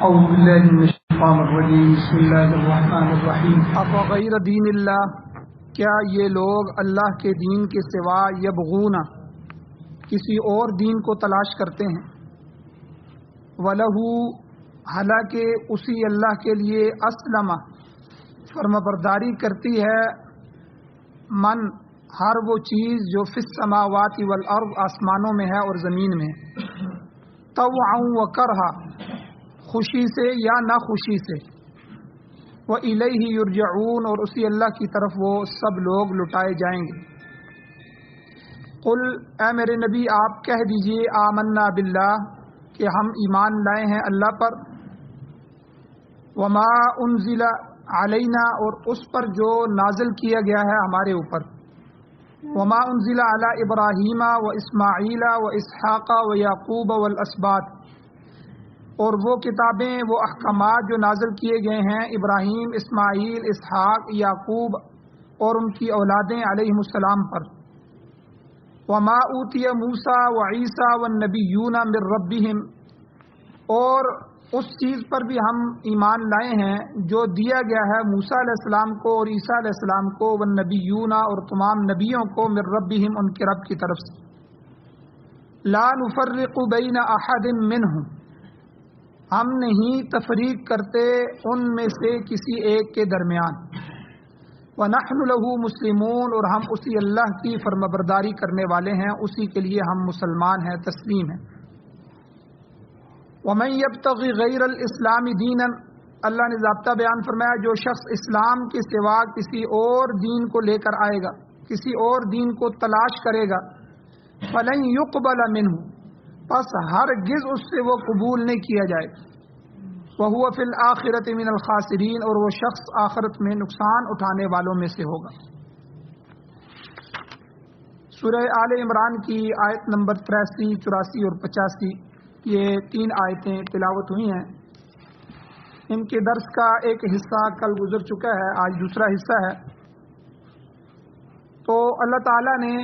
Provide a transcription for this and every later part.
اعوذ باللہ من الشیطان الرجیم بسم اللہ الرحمن الرحیم افغیر دین اللہ، کیا یہ لوگ اللہ کے دین کے سوا یبغون کسی اور دین کو تلاش کرتے ہیں، وَلَهُ حالانکہ اسی اللہ کے لیے اسلم فرمانبرداری کرتی ہے من ہر وہ چیز جو فی السماوات والارض آسمانوں میں ہے اور زمین میں ہے، طوعا و کرہا خوشی سے یا نہ خوشی سے، وَإِلَيْهِ يُرْجَعُونَ اور اسی اللہ کی طرف وہ سب لوگ لٹائے جائیں گے۔ قل اے میرے نبی آپ کہہ دیجئے آمنا باللہ کہ ہم ایمان لائے ہیں اللہ پر، وما انزل علینا اور اس پر جو نازل کیا گیا ہے ہمارے اوپر، وما انزل علی ابراہیم و اسماعیل و اسحاق و یعقوب والاسباط اور وہ کتابیں وہ احکامات جو نازل کیے گئے ہیں ابراہیم، اسماعیل، اسحاق، یعقوب اور ان کی اولادیں علیہم السلام پر، وما اوتی موسیٰ و عیسیٰ والنبیون من ربہم اور اس چیز پر بھی ہم ایمان لائے ہیں جو دیا گیا ہے موسیٰ علیہ السلام کو اور عیسیٰ علیہ السلام کو، والنبیون اور تمام نبیوں کو، من ربہم ان کے رب کی طرف سے، لا نفرق بین احد منہم ہم نہیں تفریق کرتے ان میں سے کسی ایک کے درمیان، وَنَحْنُ لَهُ مُسْلِمُونَ اور ہم اسی اللہ کی فرمانبرداری کرنے والے ہیں، اسی کے لیے ہم مسلمان ہیں، تسلیم ہیں۔ وَمَن يَبْتَغِ غَيْرَ الْإِسْلَامِ دِينًا اللہ نے ضابطہ بیان فرمایا جو شخص اسلام کے سوا کسی اور دین کو لے کر آئے گا، کسی اور دین کو تلاش کرے گا، فَلَن يُقْبَلَ مِنْهُ پس ہرگز اس سے وہ قبول نہیں کیا جائے گا، وَهُوَ فِي الْآخِرَةِ مِنَ الْخَاسِرِينَ اور وہ شخص آخرت میں نقصان اٹھانے والوں میں سے ہوگا۔ سورہ آل عمران کی آیت نمبر 83، 84 اور 85 یہ 3 آیتیں تلاوت ہوئی ہیں۔ ان کے درس کا ایک حصہ کل گزر چکا ہے، آج دوسرا حصہ ہے۔ تو اللہ تعالیٰ نے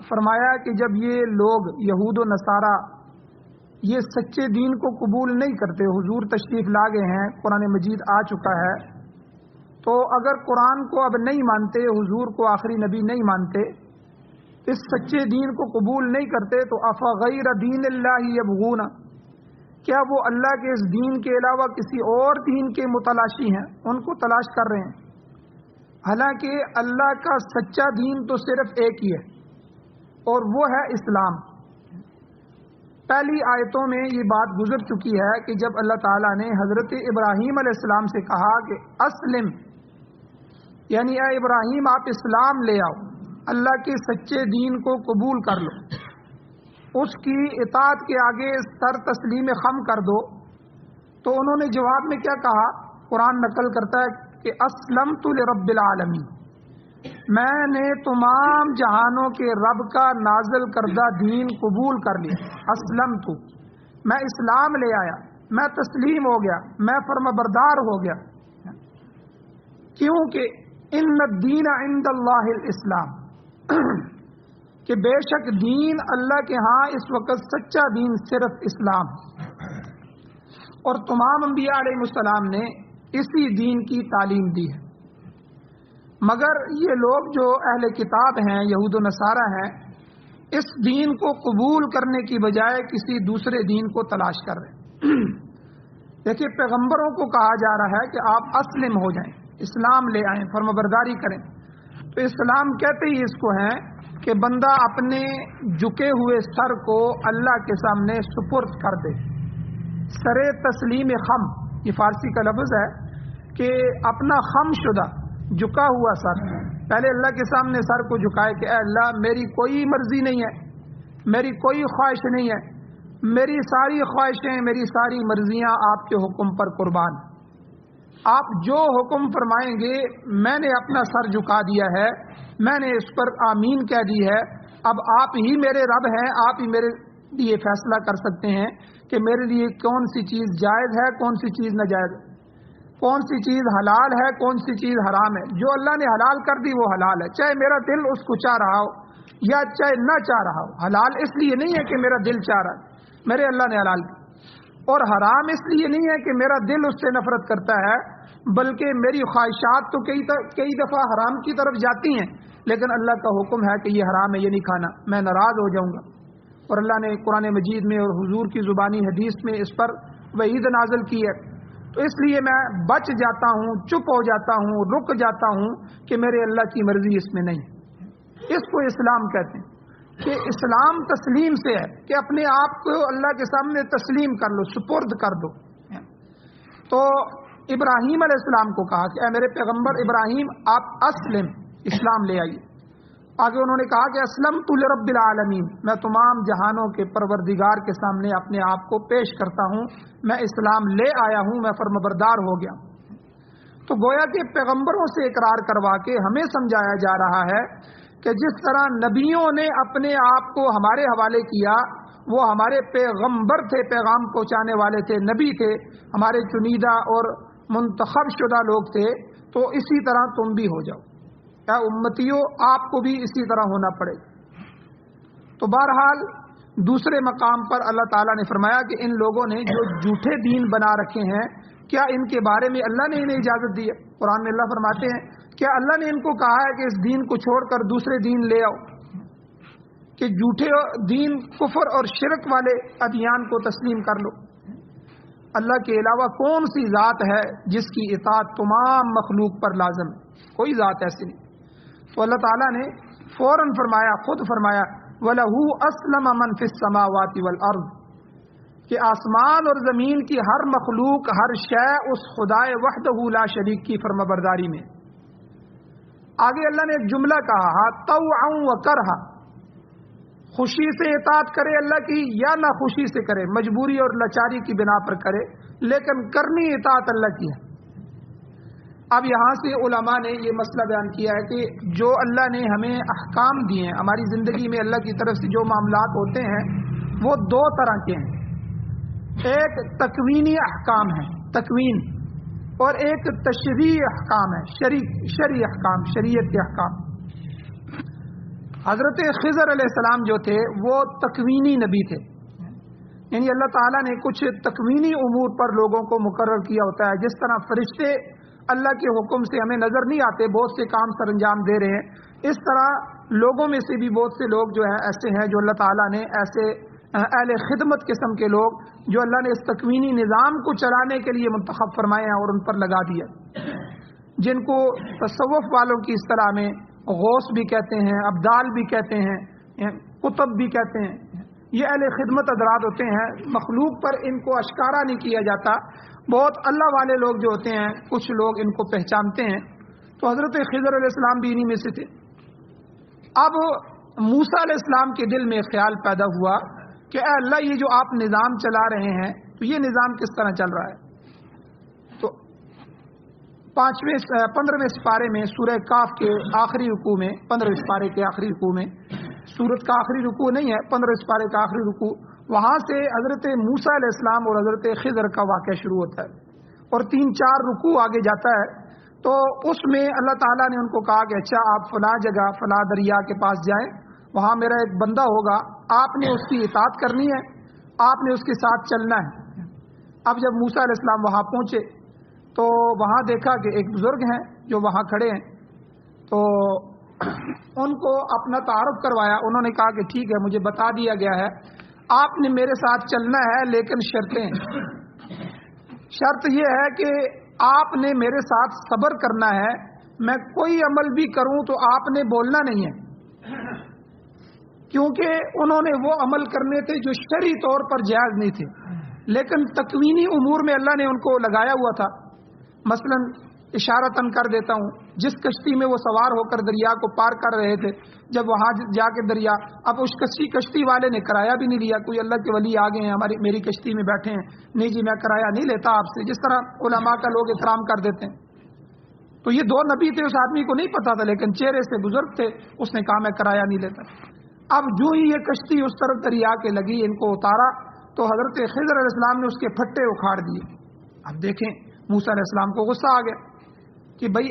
فرمایا کہ جب یہ لوگ یہود و نصارہ یہ سچے دین کو قبول نہیں کرتے، حضور تشریف لا گئے ہیں، قرآن مجید آ چکا ہے، تو اگر قرآن کو اب نہیں مانتے، حضور کو آخری نبی نہیں مانتے، اس سچے دین کو قبول نہیں کرتے، تو افغیر دین اللہ یبغون کیا وہ اللہ کے اس دین کے علاوہ کسی اور دین کے متلاشی ہیں، ان کو تلاش کر رہے ہیں، حالانکہ اللہ کا سچا دین تو صرف ایک ہی ہے اور وہ ہے اسلام۔ پہلی آیتوں میں یہ بات گزر چکی ہے کہ جب اللہ تعالیٰ نے حضرت ابراہیم علیہ السلام سے کہا کہ اسلم، یعنی اے ابراہیم آپ اسلام لے آؤ، اللہ کے سچے دین کو قبول کر لو، اس کی اطاعت کے آگے سر تسلیم خم کر دو، تو انہوں نے جواب میں کیا کہا؟ قرآن نقل کرتا ہے کہ اسلمت لرب العالمین، میں نے تمام جہانوں کے رب کا نازل کردہ دین قبول کر لیا، اسلمت میں اسلام لے آیا، میں تسلیم ہو گیا، میں فرمانبردار ہو گیا، کیونکہ ان الدین عند اللہ الاسلام کہ بے شک دین اللہ کے ہاں اس وقت سچا دین صرف اسلام ہے، اور تمام انبیاء علیہ السلام نے اسی دین کی تعلیم دی ہے، مگر یہ لوگ جو اہل کتاب ہیں، یہود و نصارہ ہیں، اس دین کو قبول کرنے کی بجائے کسی دوسرے دین کو تلاش کر رہے ہیں۔ دیکھیے پیغمبروں کو کہا جا رہا ہے کہ آپ اسلم ہو جائیں، اسلام لے آئیں، فرمانبرداری کریں، تو اسلام کہتے ہی اس کو ہیں کہ بندہ اپنے جھکے ہوئے سر کو اللہ کے سامنے سپرد کر دے، سر تسلیم خم، یہ فارسی کا لفظ ہے کہ اپنا خم شدہ جھکا ہوا سر، پہلے اللہ کے سامنے سر کو جھکائے کہ اے اللہ میری کوئی مرضی نہیں ہے، میری کوئی خواہش نہیں ہے، میری ساری خواہشیں، میری ساری مرضیاں آپ کے حکم پر قربان، آپ جو حکم فرمائیں گے میں نے اپنا سر جھکا دیا ہے، میں نے اس پر آمین کہہ دی ہے، اب آپ ہی میرے رب ہیں، آپ ہی میرے لیے فیصلہ کر سکتے ہیں کہ میرے لیے کون سی چیز جائز ہے، کون سی چیز ناجائز ہے، کون سی چیز حلال ہے، کون سی چیز حرام ہے۔ جو اللہ نے حلال کر دی وہ حلال ہے، چاہے میرا دل اس کو چاہ رہا ہو یا چاہے نہ چاہ رہا ہو، حلال اس لیے نہیں ہے کہ میرا دل چاہ رہا ہے، میرے اللہ نے حلال کی، اور حرام اس لیے نہیں ہے کہ میرا دل اس سے نفرت کرتا ہے، بلکہ میری خواہشات تو کئی دفعہ حرام کی طرف جاتی ہیں، لیکن اللہ کا حکم ہے کہ یہ حرام ہے، یہ نہیں کھانا، میں ناراض ہو جاؤں گا۔ اور اللہ نے قرآن مجید میں اور حضور کی زبانی حدیث میں اس پر وعید نازل کی ہے، تو اس لیے میں بچ جاتا ہوں، چپ ہو جاتا ہوں، رک جاتا ہوں کہ میرے اللہ کی مرضی اس میں نہیں۔ اس کو اسلام کہتے ہیں کہ اسلام تسلیم سے ہے کہ اپنے آپ کو اللہ کے سامنے تسلیم کر لو، سپرد کر دو۔ تو ابراہیم علیہ السلام کو کہا کہ اے میرے پیغمبر ابراہیم آپ اسلم، اسلام لے آئیے۔ آگے انہوں نے کہا کہ اسلمت لرب العالمین، میں تمام جہانوں کے پروردگار کے سامنے اپنے آپ کو پیش کرتا ہوں، میں اسلام لے آیا ہوں، میں فرمانبردار ہو گیا۔ تو گویا کہ پیغمبروں سے اقرار کروا کے ہمیں سمجھایا جا رہا ہے کہ جس طرح نبیوں نے اپنے آپ کو ہمارے حوالے کیا، وہ ہمارے پیغمبر تھے، پیغام پہنچانے والے تھے، نبی تھے، ہمارے چنیدہ اور منتخب شدہ لوگ تھے، تو اسی طرح تم بھی ہو جاؤ، اے امتیوں آپ کو بھی اسی طرح ہونا پڑے۔ تو بہرحال دوسرے مقام پر اللہ تعالیٰ نے فرمایا کہ ان لوگوں نے جو جھوٹے دین بنا رکھے ہیں، کیا ان کے بارے میں اللہ نے انہیں اجازت دی ہے؟ قرآن میں اللہ فرماتے ہیں کیا اللہ نے ان کو کہا ہے کہ اس دین کو چھوڑ کر دوسرے دین لے آؤ، کہ جھوٹے دین، کفر اور شرک والے ادیان کو تسلیم کر لو؟ اللہ کے علاوہ کون سی ذات ہے جس کی اطاعت تمام مخلوق پر لازم ہے؟ کوئی ذات ایسی نہیں۔ تو اللہ تعالیٰ نے فوراً فرمایا، خود فرمایا وَلَهُ أَسْلَمَ مَنْ فِي السَّمَاوَاتِ وَالْأَرْضِ، کہ آسمان اور زمین کی ہر مخلوق، ہر شے اس خدائے وحدہ لا شریک کی فرمانبرداری میں۔ آگے اللہ نے ایک جملہ کہا طوعا وکرہا، خوشی سے اطاعت کرے اللہ کی یا نہ خوشی سے کرے، مجبوری اور لاچاری کی بنا پر کرے، لیکن کرنی اطاعت اللہ کی ہے۔ اب یہاں سے علماء نے یہ مسئلہ بیان کیا ہے کہ جو اللہ نے ہمیں احکام دیے ہیں، ہماری زندگی میں اللہ کی طرف سے جو معاملات ہوتے ہیں وہ دو طرح کے ہیں، ایک تکوینی احکام ہے، تکوین، اور ایک تشریعی احکام ہے، شرعی احکام، شریعت کے احکام۔ حضرت خضر علیہ السلام جو تھے وہ تکوینی نبی تھے، یعنی اللہ تعالیٰ نے کچھ تکوینی امور پر لوگوں کو مقرر کیا ہوتا ہے، جس طرح فرشتے اللہ کے حکم سے ہمیں نظر نہیں آتے، بہت سے کام سر انجام دے رہے ہیں، اس طرح لوگوں میں سے بھی بہت سے لوگ جو ہیں ایسے ہیں جو اللہ تعالیٰ نے ایسے اہل خدمت قسم کے لوگ جو اللہ نے اس تکوینی نظام کو چلانے کے لیے منتخب فرمائے ہیں اور ان پر لگا دیا، جن کو تصوف والوں کی اصطلاح میں غوث بھی کہتے ہیں، ابدال بھی کہتے ہیں، قطب بھی کہتے ہیں۔ یہ اہل خدمت حضرات ہوتے ہیں، مخلوق پر ان کو اشکارا نہیں کیا جاتا، بہت اللہ والے لوگ جو ہوتے ہیں کچھ لوگ ان کو پہچانتے ہیں۔ تو حضرت خضر علیہ السلام بھی انہی میں سے تھے۔ اب موسیٰ علیہ السلام کے دل میں خیال پیدا ہوا کہ اے اللہ، یہ جو آپ نظام چلا رہے ہیں تو یہ نظام کس طرح چل رہا ہے؟ تو 15ویں سپارے میں سورہ کاف کے آخری رکوع میں، 15ویں سپارے کے آخری رکوع میں، سورت کا آخری رکوع نہیں ہے، 15ویں سپارے کا آخری رکوع، وہاں سے حضرت موسیٰ علیہ السلام اور حضرت خضر کا واقعہ شروع ہوتا ہے اور 3-4 رکوع آگے جاتا ہے۔ تو اس میں اللہ تعالیٰ نے ان کو کہا کہ اچھا آپ فلاں جگہ فلاں دریا کے پاس جائیں، وہاں میرا ایک بندہ ہوگا، آپ نے اس کی اطاعت کرنی ہے، آپ نے اس کے ساتھ چلنا ہے۔ اب جب موسیٰ علیہ السلام وہاں پہنچے تو وہاں دیکھا کہ ایک بزرگ ہیں جو وہاں کھڑے ہیں، تو ان کو اپنا تعارف کروایا۔ انہوں نے کہا کہ ٹھیک ہے، مجھے بتا دیا گیا ہے آپ نے میرے ساتھ چلنا ہے، لیکن شرطیں ہیں۔ شرط یہ ہے کہ آپ نے میرے ساتھ صبر کرنا ہے، میں کوئی عمل بھی کروں تو آپ نے بولنا نہیں ہے، کیونکہ انہوں نے وہ عمل کرنے تھے جو شرعی طور پر جائز نہیں تھے، لیکن تکوینی امور میں اللہ نے ان کو لگایا ہوا تھا۔ مثلا اشارتاً کر دیتا ہوں، جس کشتی میں وہ سوار ہو کر دریا کو پار کر رہے تھے، جب وہاں جا کے دریا، اب اس کشتی والے نے کرایہ بھی نہیں لیا، کوئی اللہ کے ولی آگے ہیں میری کشتی میں بیٹھے ہیں، نہیں جی میں کرایہ نہیں لیتا آپ سے، جس طرح علماء کا لوگ احترام کر دیتے ہیں۔ تو یہ 2 نبی تھے، اس آدمی کو نہیں پتا تھا، لیکن چہرے سے بزرگ تھے، اس نے کہا میں کرایہ نہیں لیتا۔ اب جو ہی یہ کشتی اس طرف دریا کے لگی، ان کو اتارا تو حضرت خضر علیہ السلام نے اس کے پھٹے اکھاڑ دیے۔ اب دیکھیں موسیٰ علیہ السلام کو غصہ آ گیا کہ بھئی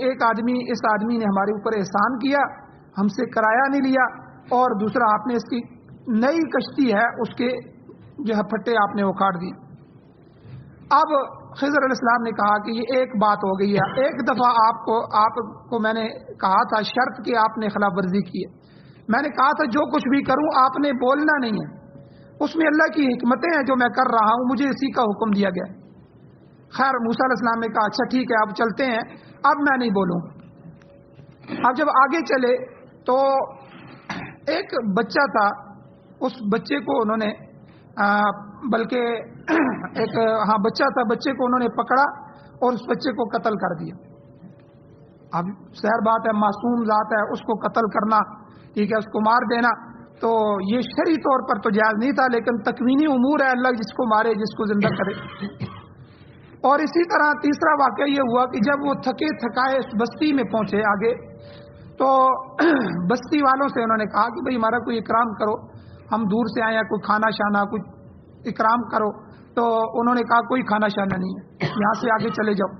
اس آدمی نے ہمارے اوپر احسان کیا، ہم سے کرایہ نہیں لیا، اور دوسرا آپ نے اس کی نئی کشتی ہے اس کے جو ہے پھٹے آپ نے اکھاڑ دیے۔ اب خضر علیہ السلام نے کہا کہ یہ ایک بات ہو گئی ہے، ایک دفعہ آپ کو میں نے کہا تھا شرط کہ آپ نے خلاف ورزی کی ہے، میں نے کہا تھا جو کچھ بھی کروں آپ نے بولنا نہیں ہے، اس میں اللہ کی حکمتیں ہیں جو میں کر رہا ہوں، مجھے اسی کا حکم دیا گیا۔ خیر موسیٰ علیہ السلام نے کہا اچھا ٹھیک ہے اب چلتے ہیں، اب میں نہیں بولوں۔ اب جب آگے چلے تو ایک بچہ تھا، اس بچے کو انہوں نے بلکہ ایک بچہ تھا، بچے کو انہوں نے پکڑا اور اس بچے کو قتل کر دیا۔ اب ظاہر بات ہے معصوم ذات ہے، اس کو قتل کرنا ٹھیک ہے، اس کو مار دینا تو یہ شرعی طور پر تو جائز نہیں تھا، لیکن تکوینی امور ہے، اللہ جس کو مارے جس کو زندہ کرے۔ اور اسی طرح تیسرا واقعہ یہ ہوا کہ جب وہ تھکے تھکائے اس بستی میں پہنچے آگے تو بستی والوں سے انہوں نے کہا کہ بھئی ہمارا کوئی اکرام کرو، ہم دور سے آئے ہیں، کوئی کھانا شانا کوئی اکرام کرو۔ تو انہوں نے کہا کوئی کھانا شانا نہیں ہے، یہاں سے آگے چلے جاؤ،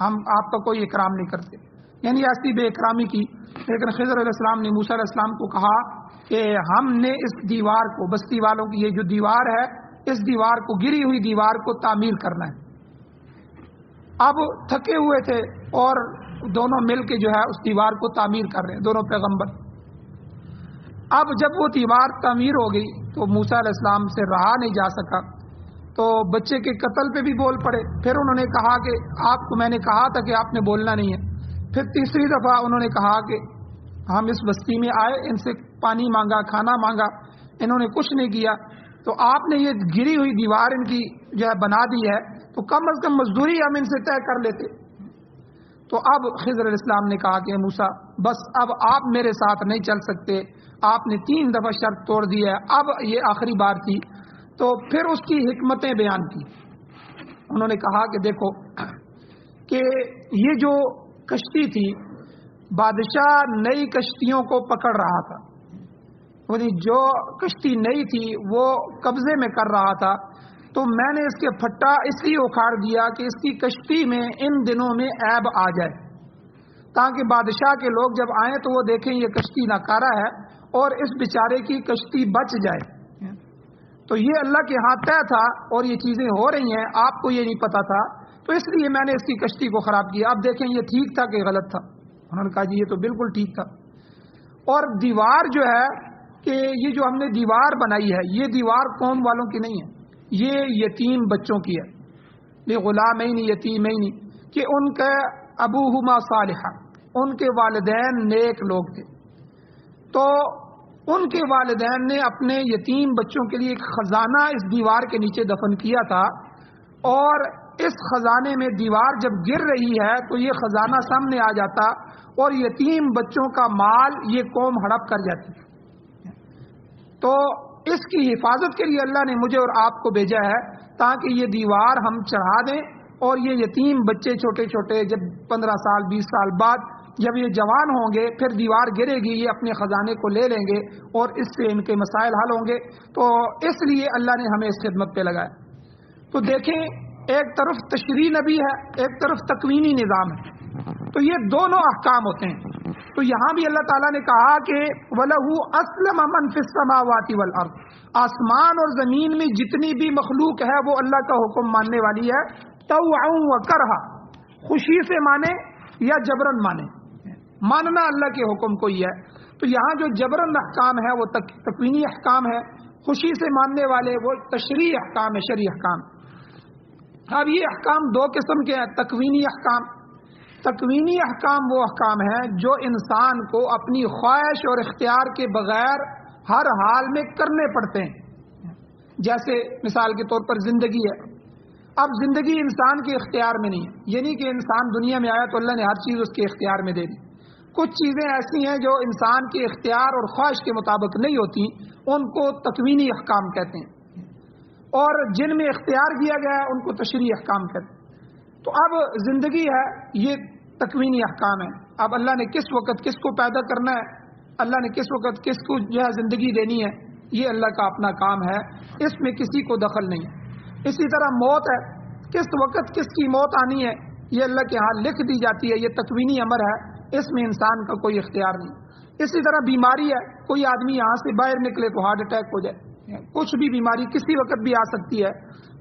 ہم آپ کا کوئی اکرام نہیں کرتے، یعنی ایسی بے اکرامی کی۔ لیکن خضر علیہ السلام نے موسیٰ علیہ السلام کو کہا کہ ہم نے اس دیوار کو، بستی والوں کی یہ جو دیوار ہے، اس دیوار کو، گری ہوئی دیوار کو تعمیر کرنا ہے۔ اب تھکے ہوئے تھے اور دونوں مل کے جو ہے اس دیوار کو تعمیر کر رہے ہیں، دونوں پیغمبر۔ اب جب وہ دیوار تعمیر ہو گئی تو موسیٰ علیہ السلام سے رہا نہیں جا سکا، تو بچے کے قتل پہ بھی بول پڑے۔ پھر انہوں نے کہا کہ آپ کو میں نے کہا تھا کہ آپ نے بولنا نہیں ہے۔ پھر تیسری دفعہ انہوں نے کہا کہ ہم اس بستی میں آئے، ان سے پانی مانگا، کھانا مانگا، انہوں نے کچھ نہیں کیا، تو آپ نے یہ گری ہوئی دیوار ان کی جو ہے بنا دی ہے، تو کم از کم مزدوری ہم ان سے طے کر لیتے۔ تو اب خضر علیہ السلام نے کہا کہ موسیٰ بس اب آپ میرے ساتھ نہیں چل سکتے، آپ نے 3 دفعہ شرط توڑ دی ہے، اب یہ آخری بار تھی۔ تو پھر اس کی حکمتیں بیان کی، انہوں نے کہا کہ دیکھو کہ یہ جو کشتی تھی، بادشاہ نئی کشتیوں کو پکڑ رہا تھا، یعنی جو کشتی نئی تھی وہ قبضے میں کر رہا تھا، تو میں نے اس کے پھٹا اس لیے اکھاڑ دیا کہ اس کی کشتی میں ان دنوں میں عیب آ جائے، تاکہ بادشاہ کے لوگ جب آئیں تو وہ دیکھیں یہ کشتی ناکارہ ہے اور اس بیچارے کی کشتی بچ جائے۔ تو یہ اللہ کے ہاں طے تھا اور یہ چیزیں ہو رہی ہیں، آپ کو یہ نہیں پتا تھا، تو اس لیے میں نے اس کی کشتی کو خراب کیا۔ اب دیکھیں یہ ٹھیک تھا کہ غلط تھا؟ انہوں نے کہا جی یہ تو بالکل ٹھیک تھا۔ اور دیوار جو ہے کہ یہ جو ہم نے دیوار بنائی ہے، یہ دیوار قوم والوں کی نہیں ہے، یہ یتیم بچوں کی ہے، یہ غلامین یتیمین، کہ ان کے ابوہما صالحا، ان کے والدین نیک لوگ تھے، تو ان کے والدین نے اپنے یتیم بچوں کے لیے ایک خزانہ اس دیوار کے نیچے دفن کیا تھا، اور اس خزانے میں دیوار جب گر رہی ہے تو یہ خزانہ سامنے آ جاتا اور یتیم بچوں کا مال یہ قوم ہڑپ کر جاتی۔ تو اس کی حفاظت کے لیے اللہ نے مجھے اور آپ کو بھیجا ہے تاکہ یہ دیوار ہم چڑھا دیں، اور یہ یتیم بچے چھوٹے چھوٹے جب 15 سال 20 سال بعد جب یہ جوان ہوں گے پھر دیوار گرے گی، یہ اپنے خزانے کو لے لیں گے اور اس سے ان کے مسائل حل ہوں گے۔ تو اس لیے اللہ نے ہمیں اس خدمت پہ لگایا۔ تو دیکھیں ایک طرف تشریع نبی ہے، ایک طرف تکوینی نظام ہے، تو یہ دونوں احکام ہوتے ہیں۔ تو یہاں بھی اللہ تعالیٰ نے کہا کہ وَلَهُ أَسْلَمَ مَنْ فِي السَّمَاوَاتِ وَالْأَرْضِ، آسمان اور زمین میں جتنی بھی مخلوق ہے وہ اللہ کا حکم ماننے والی ہے، طَوْعًا وَكَرْهًا، خوشی سے مانے یا جبرن مانے، ماننا اللہ کے حکم کو ہی ہے۔ تو یہاں جو جبرن احکام ہے وہ تکوینی احکام ہے، خوشی سے ماننے والے وہ تشریعی احکام ہے، شرعی احکام۔ اب یہ احکام 2 قسم کے ہیں، تکوینی احکام۔ تکوینی احکام وہ احکام ہیں جو انسان کو اپنی خواہش اور اختیار کے بغیر ہر حال میں کرنے پڑتے ہیں، جیسے مثال کے طور پر زندگی ہے۔ اب زندگی انسان کے اختیار میں نہیں ہے، یعنی کہ انسان دنیا میں آیا تو اللہ نے ہر چیز اس کے اختیار میں دے دی۔ کچھ چیزیں ایسی ہیں جو انسان کے اختیار اور خواہش کے مطابق نہیں ہوتی، ان کو تکوینی احکام کہتے ہیں، اور جن میں اختیار دیا گیا ہے ان کو تشریعی احکام کہتے ہیں۔ تو اب زندگی ہے، یہ تکوینی احکام ہے۔ اب اللہ نے کس وقت کس کو پیدا کرنا ہے، اللہ نے کس وقت کس کو جو ہے زندگی دینی ہے، یہ اللہ کا اپنا کام ہے، اس میں کسی کو دخل نہیں ہے۔ اسی طرح موت ہے، کس وقت کس کی موت آنی ہے یہ اللہ کے ہاں لکھ دی جاتی ہے، یہ تکوینی امر ہے، اس میں انسان کا کوئی اختیار نہیں۔ اسی طرح بیماری ہے، کوئی آدمی یہاں سے باہر نکلے تو ہارٹ اٹیک ہو جائے، کچھ بھی بیماری کسی وقت بھی آ سکتی ہے،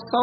100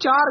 4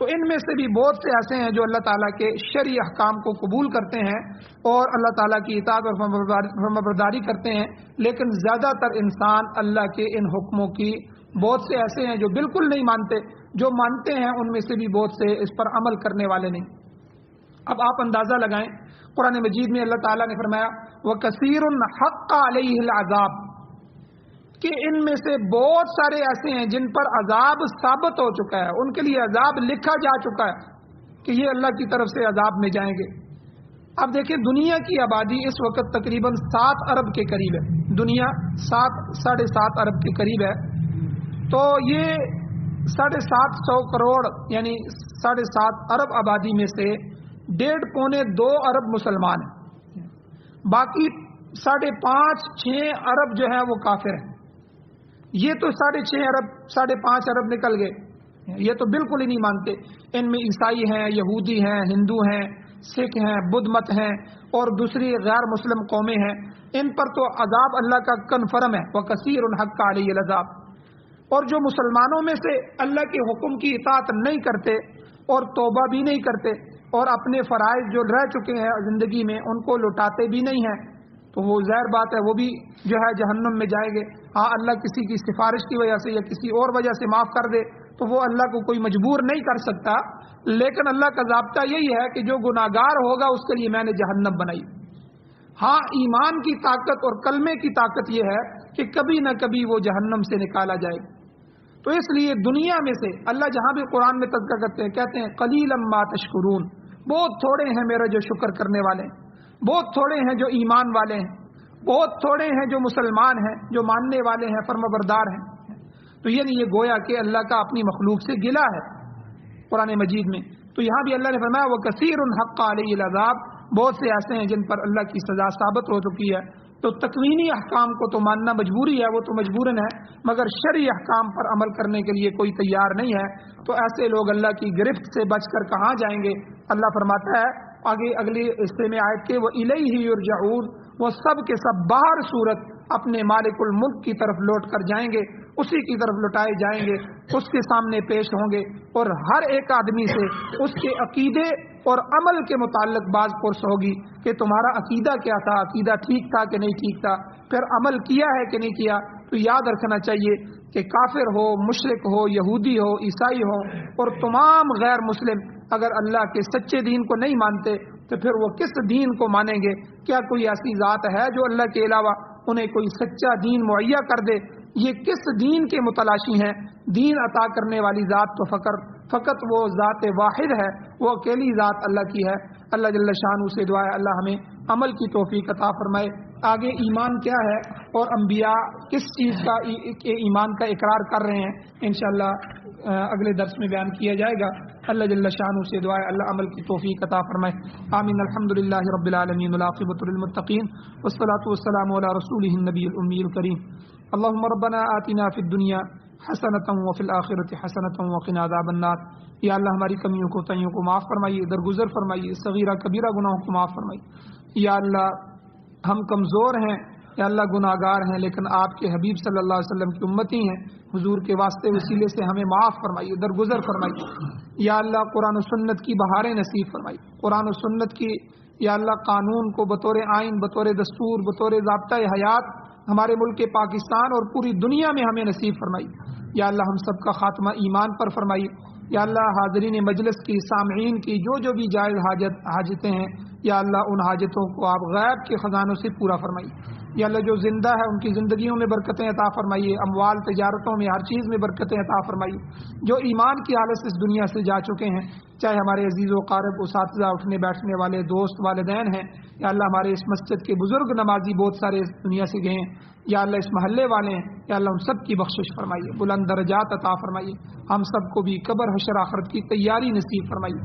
تو ان میں سے بھی بہت سے ایسے ہیں جو اللہ تعالیٰ کے شرعی احکام کو قبول کرتے ہیں اور اللہ تعالیٰ کی اطاعت اور فرمانبرداری کرتے ہیں، لیکن زیادہ تر انسان اللہ کے ان حکموں کی بہت سے ایسے ہیں جو بالکل نہیں مانتے، جو مانتے ہیں ان میں سے بھی بہت سے اس پر عمل کرنے والے نہیں۔ اب آپ اندازہ لگائیں، قرآن مجید میں اللہ تعالیٰ نے فرمایا وَكَثِيرٌ حَقَّ عَلَيْهِ الْعَذَابُ، کہ ان میں سے بہت سارے ایسے ہیں جن پر عذاب ثابت ہو چکا ہے، ان کے لیے عذاب لکھا جا چکا ہے کہ یہ اللہ کی طرف سے عذاب میں جائیں گے۔ اب دیکھیں دنیا کی آبادی اس وقت تقریباً 7 ارب کے قریب ہے، دنیا 7.5 ارب کے قریب ہے، تو یہ 750 کروڑ یعنی 7.5 ارب آبادی میں سے 1.5-2 ارب مسلمان ہیں، باقی 5.5-6 ارب جو ہے وہ کافر ہیں۔ یہ تو 6.5 ارب 5.5 ارب نکل گئے، یہ تو بالکل ہی نہیں مانتے۔ ان میں عیسائی ہیں، یہودی ہیں، ہندو ہیں، سکھ ہیں، بدھ مت ہیں اور دوسری غیر مسلم قومیں ہیں، ان پر تو عذاب اللہ کا کنفرم ہے وَكَثِيرٌ حَقَّ عَلَيْهِ الْعَذَابُ۔ اور جو مسلمانوں میں سے اللہ کے حکم کی اطاعت نہیں کرتے اور توبہ بھی نہیں کرتے اور اپنے فرائض جو رہ چکے ہیں زندگی میں ان کو لوٹاتے بھی نہیں ہیں، تو وہ ظاہر بات ہے وہ بھی جو ہے جہنم میں جائیں گے۔ ہاں اللہ کسی کی سفارش کی وجہ سے یا کسی اور وجہ سے معاف کر دے تو وہ اللہ کو کوئی مجبور نہیں کر سکتا، لیکن اللہ کا ضابطہ یہی ہے کہ جو گناہگار ہوگا اس کے لیے میں نے جہنم بنائی۔ ہاں ایمان کی طاقت اور کلمے کی طاقت یہ ہے کہ کبھی نہ کبھی وہ جہنم سے نکالا جائے گا۔ تو اس لیے دنیا میں سے اللہ جہاں بھی قرآن میں تذکرہ کرتے ہیں کہتے ہیں قلیلا ما تشکرون، بہت تھوڑے ہیں میرے جو شکر کرنے والے ہیں، بہت تھوڑے ہیں جو ایمان والے ہیں، بہت تھوڑے ہیں جو مسلمان ہیں، جو ماننے والے ہیں، فرمانبردار ہیں۔ تو یعنی یہ گویا کہ اللہ کا اپنی مخلوق سے گلہ ہے قرآن مجید میں۔ تو یہاں بھی اللہ نے فرمایا وَكَثِيرٌ حَقَّ عَلَيْهِ الْعَذَابُ، بہت سے ایسے ہیں جن پر اللہ کی سزا ثابت ہو چکی ہے۔ تو تکوینی احکام کو تو ماننا مجبوری ہے، وہ تو مجبوراً ہے، مگر شرعی احکام پر عمل کرنے کے لیے کوئی تیار نہیں ہے۔ تو ایسے لوگ اللہ کی گرفت سے بچ کر کہاں جائیں گے؟ اللہ فرماتا ہے آگے اگلی حصے میں آیت کے وَإِلَيْهِ يُرْجَعُونَ، وہ سب کے سب باہر صورت اپنے مالک الملک کی طرف لوٹ کر جائیں گے، اسی کی طرف لوٹائے جائیں گے، اس کے سامنے پیش ہوں گے اور ہر ایک آدمی سے اس کے عقیدے اور عمل کے متعلق باز پرس ہوگی کہ تمہارا عقیدہ کیا تھا، عقیدہ ٹھیک تھا کہ نہیں ٹھیک تھا، پھر عمل کیا ہے کہ نہیں کیا۔ تو یاد رکھنا چاہیے کہ کافر ہو، مشرک ہو، یہودی ہو، عیسائی ہو اور تمام غیر مسلم اگر اللہ کے سچے دین کو نہیں مانتے تو پھر وہ کس دین کو مانیں گے؟ کیا کوئی ایسی ذات ہے جو اللہ کے علاوہ انہیں کوئی سچا دین مہیا کر دے؟ یہ کس دین کے متلاشی ہیں؟ دین عطا کرنے والی ذات تو فقط وہ ذات واحد ہے، وہ اکیلی ذات اللہ کی ہے۔ اللہ جل شانہ سے دعا ہے اللہ ہمیں عمل کی توفیق عطا فرمائے۔ آگے ایمان کیا ہے اور انبیاء کس چیز کا ایمان کا اقرار کر رہے ہیں انشاءاللہ اگلے درس میں بیان کیا جائے گا۔ اللہ جل شانہ سے دعا ہے اللہ عمل کی توفیق عطا فرمائے۔ آمین۔ الحمدللہ رب العالمین والعاقبۃ للمتقین والصلاۃ والسلام علی رسولہ النبی الامی الکریم۔ اللهم ربنا آتنا فی الدنیا حسنۃ وفی الآخرۃ حسنۃ وقنا عذاب النار۔ یا اللہ ہماری کمیوں کو تائیوں کو معاف فرمائیے، درگزر فرمائیے، صغیرہ کبیرہ گناہوں کو معاف فرمائیے۔ یا اللہ ہم کمزور ہیں، یا اللہ گناہگار ہیں، لیکن آپ کے حبیب صلی اللہ علیہ وسلم کی امتی ہیں، حضور کے واسطے وسیلے سے ہمیں معاف فرمائیے، درگزر فرمائیے۔ یا اللہ قرآن و سنت کی بہاریں نصیب فرمائیے، قرآن و سنت کی یا اللہ قانون کو بطور آئین، بطور دستور، بطور ضابطۂ حیات ہمارے ملک پاکستان اور پوری دنیا میں ہمیں نصیب فرمائیے۔ یا اللہ ہم سب کا خاتمہ ایمان پر فرمائیے۔ یا اللہ حاضرین مجلس کی، سامعین کی جو بھی جائز حاجتیں ہیں، یا اللہ ان حاجتوں کو آپ غیب کے خزانوں سے پورا فرمائیے۔ یا اللہ جو زندہ ہے ان کی زندگیوں میں برکتیں عطا فرمائیے، اموال تجارتوں میں ہر چیز میں برکتیں عطا فرمائیے۔ جو ایمان کی حالت سے اس دنیا سے جا چکے ہیں، چاہے ہمارے عزیز و قارب اساتذہ، اٹھنے بیٹھنے والے دوست، والدین ہیں، یا اللہ ہمارے اس مسجد کے بزرگ نمازی بہت سارے اس دنیا سے گئے ہیں، یا اللہ اس محلے والے ہیں، یا اللہ ان سب کی بخشش فرمائیے، بلند درجات عطا فرمائیے۔ ہم سب کو بھی قبر حشر آخرت کی تیاری نصیب فرمائیے۔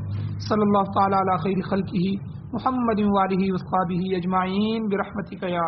صلی اللہ تعالی علی خیر خلقہ محمد وآلہ وصحبہ اجمعین برحمتک یا